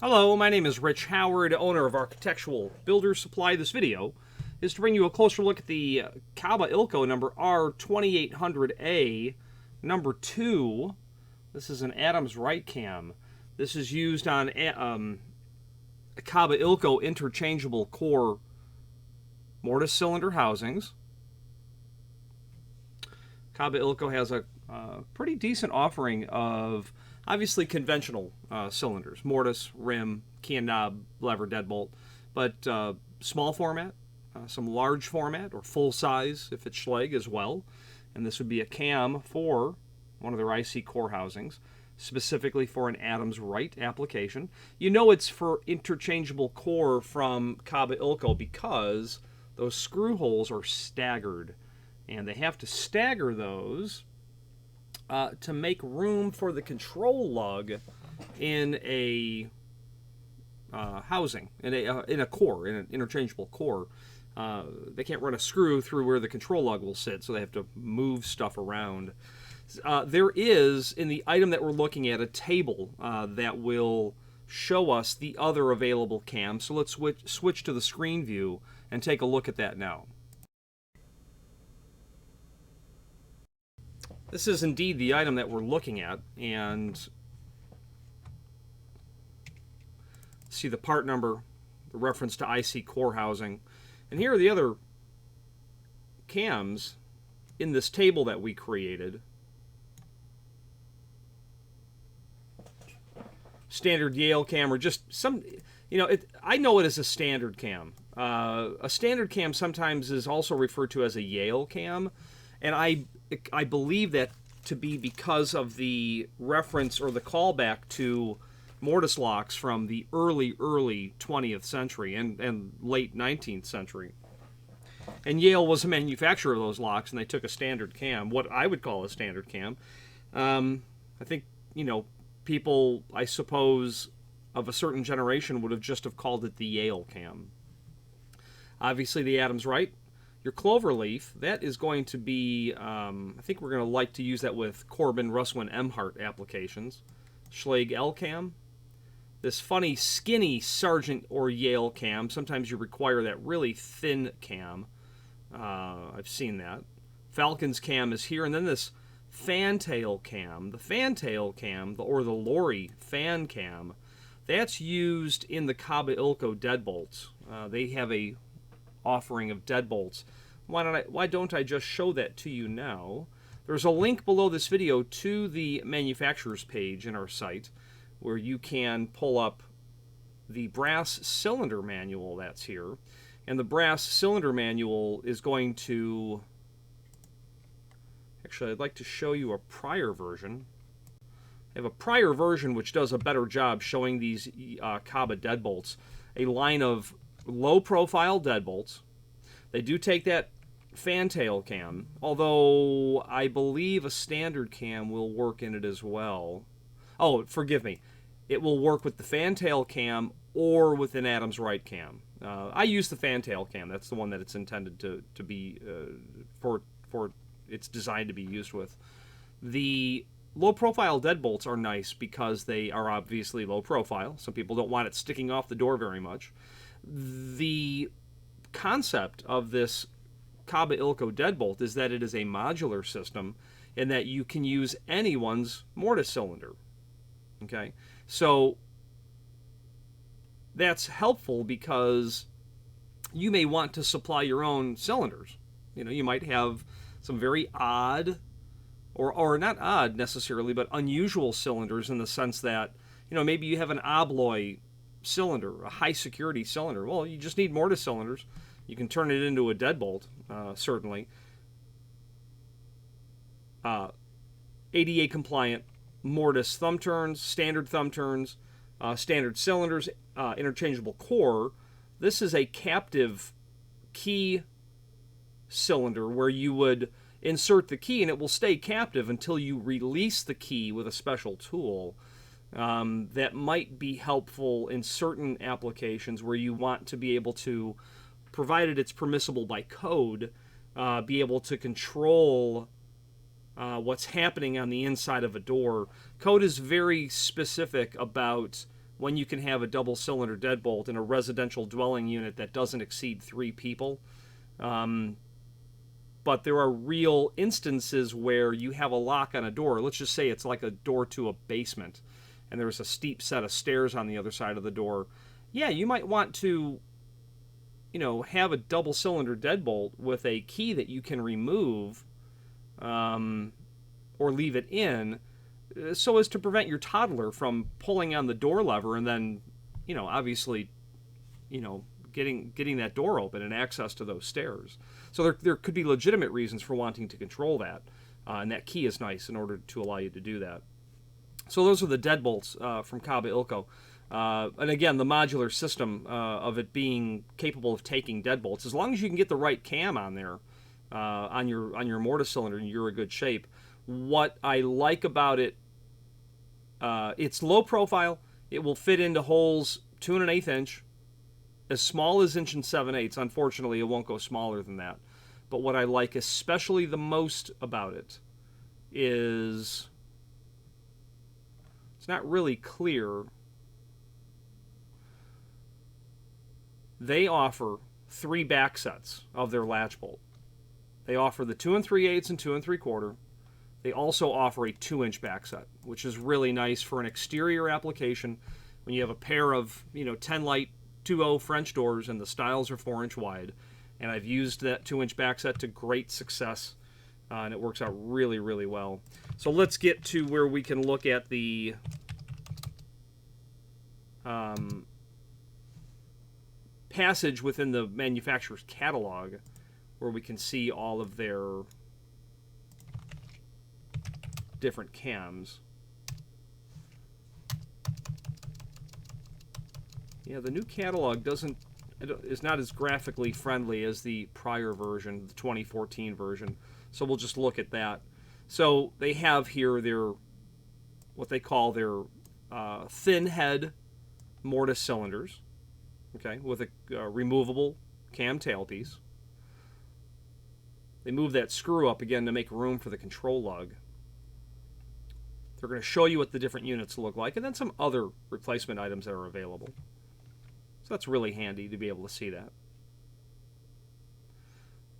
Hello, my name is Rich Howard, owner of Architectural Builder Supply. This video is to bring you a closer look at the Kaba Ilco number R2800A, number 2. This is an Adams Rite Cam. This is used on Kaba Ilco interchangeable core mortise cylinder housings. Kaba Ilco has a pretty decent offering of obviously conventional cylinders, mortise, rim, key and knob, lever, deadbolt, but small format, some large format or full size if it's Schlage as well. And this would be a cam for one of their IC core housings, specifically for an Adams Rite application. You know it's for interchangeable core from Kaba Ilco because those screw holes are staggered, and they have to stagger those to make room for the control lug in a housing, in a core, in an interchangeable core. They can't run a screw through where the control lug will sit, so they have to move stuff around. There is, in the item that we're looking at, a table that will show us the other available cams. So let's switch to the screen view and take a look at that now. This is indeed the item that we're looking at, and see the part number, the reference to IC core housing. And here are the other cams in this table that we created. Standard Yale cam, or just some, I know it as a standard cam. A standard cam sometimes is also referred to as a Yale cam, and I believe that to be because of the reference or the callback to mortise locks from the early 20th century and late 19th century. And Yale was a manufacturer of those locks, and they took a standard cam, what I would call a standard cam. I think, people, I suppose, of a certain generation would have just have called it the Yale cam. Obviously, the Adams Rite. Your cloverleaf, that is going to be, I think we're going to like to use that with Corbin, Russwin, Emhart applications. Schlage L cam. This funny, skinny Sargent or Yale cam. Sometimes you require that really thin cam. I've seen that. Falcon's cam is here. And then this fantail cam. The fantail cam, or the Lorry fan cam, that's used in the Kaba Ilco deadbolts. They have a offering of deadbolts. Why don't I just show that to you now? There's a link below this video to the manufacturer's page in our site where you can pull up the brass cylinder manual that's here. And the brass cylinder manual is going to... Actually, I'd like to show you a prior version. I have a prior version which does a better job showing these Kaba deadbolts. A line of low-profile deadbolts. They do take that fantail cam, although I believe a standard cam will work in it as well. Oh, forgive me. It will work with the fantail cam or with an Adams Rite cam. I use the fantail cam. That's the one that it's intended to be for it's designed to be used with. The low-profile deadbolts are nice because they are obviously low-profile. Some people don't want it sticking off the door very much. The concept of this Kaba Ilco deadbolt is that it is a modular system and that you can use anyone's mortise cylinder. Okay, so that's helpful because you may want to supply your own cylinders. You might have some very odd, or not odd necessarily, but unusual cylinders in the sense that, maybe you have an obloy cylinder, a high security cylinder. Well, you just need mortise cylinders. You can turn it into a deadbolt, certainly. ADA compliant mortise thumb turns, standard thumb turns, standard cylinders, interchangeable core. This is a captive key cylinder where you would insert the key and it will stay captive until you release the key with a special tool. That might be helpful in certain applications where you want to be able to, provided it's permissible by code, be able to control what's happening on the inside of a door. Code is very specific about when you can have a double cylinder deadbolt in a residential dwelling unit that doesn't exceed 3 people. But there are real instances where you have a lock on a door. Let's just say it's like a door to a basement, and there's a steep set of stairs on the other side of the door. Yeah, you might want to, have a double cylinder deadbolt with a key that you can remove or leave it in, so as to prevent your toddler from pulling on the door lever and then, obviously, getting that door open and access to those stairs. So there could be legitimate reasons for wanting to control that, and that key is nice in order to allow you to do that. So those are the deadbolts from Kaba Ilco. And again, the modular system of it being capable of taking deadbolts, as long as you can get the right cam on there, on your mortise cylinder, you're in good shape. What I like about it, it's low profile. It will fit into holes 2 1/8 inch, as small as 1 7/8. Unfortunately, it won't go smaller than that. But what I like especially the most about it is it's not really clear. They offer 3 back sets of their latch bolt. They offer the 2 3/8 and 2 3/4. They also offer a 2-inch back set, which is really nice for an exterior application when you have a pair of 10 light 2.0 French doors and the stiles are 4-inch wide. And I've used that 2-inch back set to great success, and it works out really, really well. So let's get to where we can look at the passage within the manufacturer's catalog, where we can see all of their different cams. Yeah, the new catalog is not as graphically friendly as the prior version, the 2014 version. So we'll just look at that. So they have here what they call their thin head mortise cylinders, okay, with a removable cam tailpiece. They move that screw up again to make room for the control lug. They're going to show you what the different units look like, and then some other replacement items that are available. So that's really handy to be able to see that.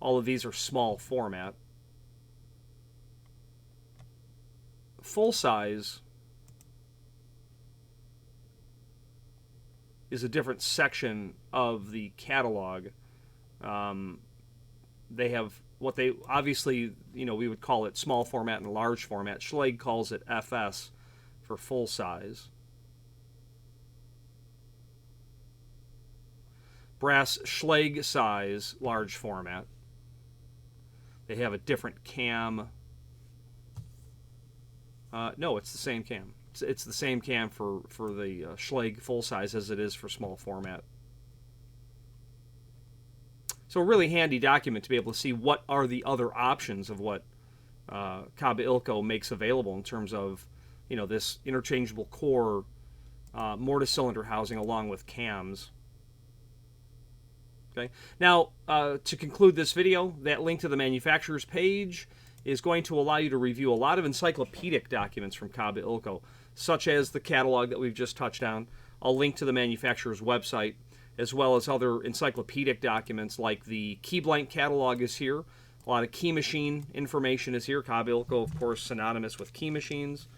All of these are small format. Full size is a different section of the catalog. They have what they obviously, we would call it small format and large format. Schlage calls it FS for full size. Brass Schlage size, large format. They have a different cam. No, it's the same cam. It's the same cam for the Schlage full size as it is for small format. So a really handy document to be able to see what are the other options of what Kaba Ilco makes available in terms of, this interchangeable core mortise cylinder housing along with cams. Okay. Now, to conclude this video, that link to the manufacturer's page is going to allow you to review a lot of encyclopedic documents from Kaba Ilco, such as the catalog that we've just touched on. I'll link to the manufacturer's website, as well as other encyclopedic documents like the key blank catalog is here. A lot of key machine information is here. Kaba Ilco, of course, synonymous with key machines,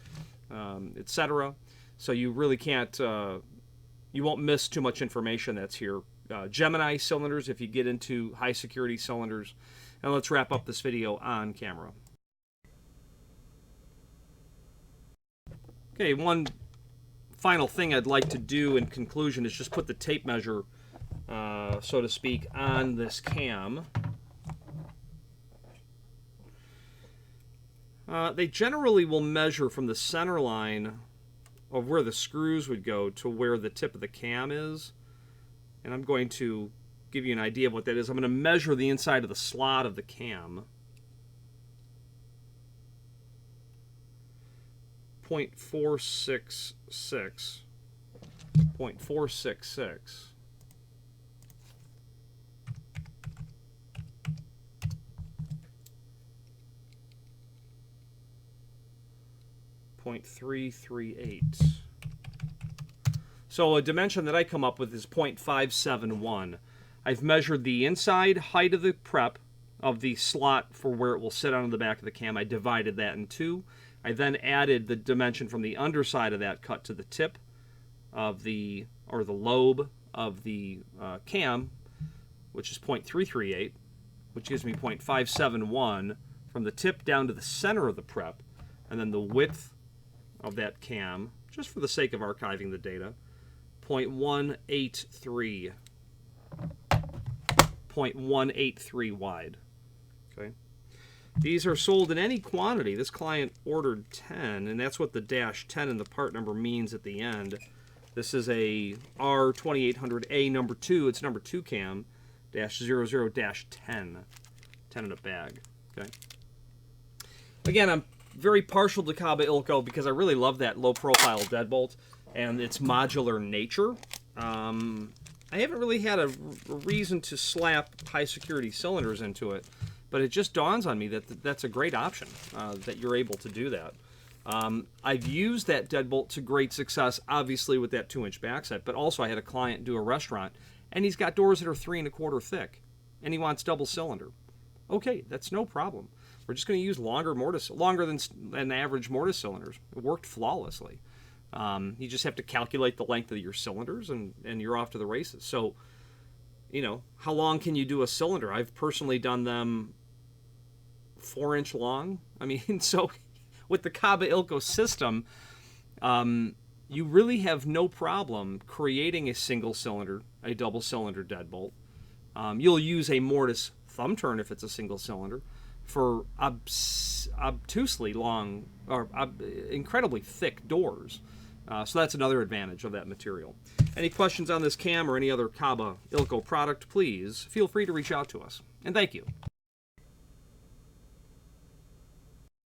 etc. So you really can't, you won't miss too much information that's here. Gemini cylinders if you get into high security cylinders. And let's wrap up this video on camera. Okay, one final thing I'd like to do in conclusion is just put the tape measure, so to speak, on this cam. They generally will measure from the center line of where the screws would go to where the tip of the cam is. And I'm going to give you an idea of what that is. I'm going to measure the inside of the slot of the cam. 0.466. 0.466. 0.338. So a dimension that I come up with is 0.571. I've measured the inside height of the prep of the slot for where it will sit on the back of the cam. I divided that in two. I then added the dimension from the underside of that cut to the tip of the lobe of the cam, which is 0.338, which gives me 0.571 from the tip down to the center of the prep, and then the width of that cam, just for the sake of archiving the data, 0.183. 0.183 wide. Okay. These are sold in any quantity. This client ordered 10, and that's what the -10 in the part number means at the end. This is a R2800A number 2. It's number 2 cam, -00-10. 10 in a bag. Okay. Again, I'm very partial to Kaba Ilco because I really love that low-profile deadbolt and its modular nature. I haven't really had a reason to slap high-security cylinders into it, but it just dawns on me that that's a great option, that you're able to do that. I've used that deadbolt to great success, obviously with that 2-inch backside, but also I had a client do a restaurant, and he's got doors that are 3 1/4 thick, and he wants double cylinder. Okay, that's no problem. We're just going to use longer than average mortise cylinders. It worked flawlessly. You just have to calculate the length of your cylinders, and you're off to the races. So, you know, how long can you do a cylinder? I've personally done them 4-inch long. I mean, so with the Kaba Ilco system, you really have no problem creating a single cylinder, a double cylinder deadbolt. You'll use a mortise thumb turn if it's a single cylinder for obtusely long or incredibly thick doors. So that's another advantage of that material. Any questions on this cam or any other Kaba Ilco product, please feel free to reach out to us. And thank you.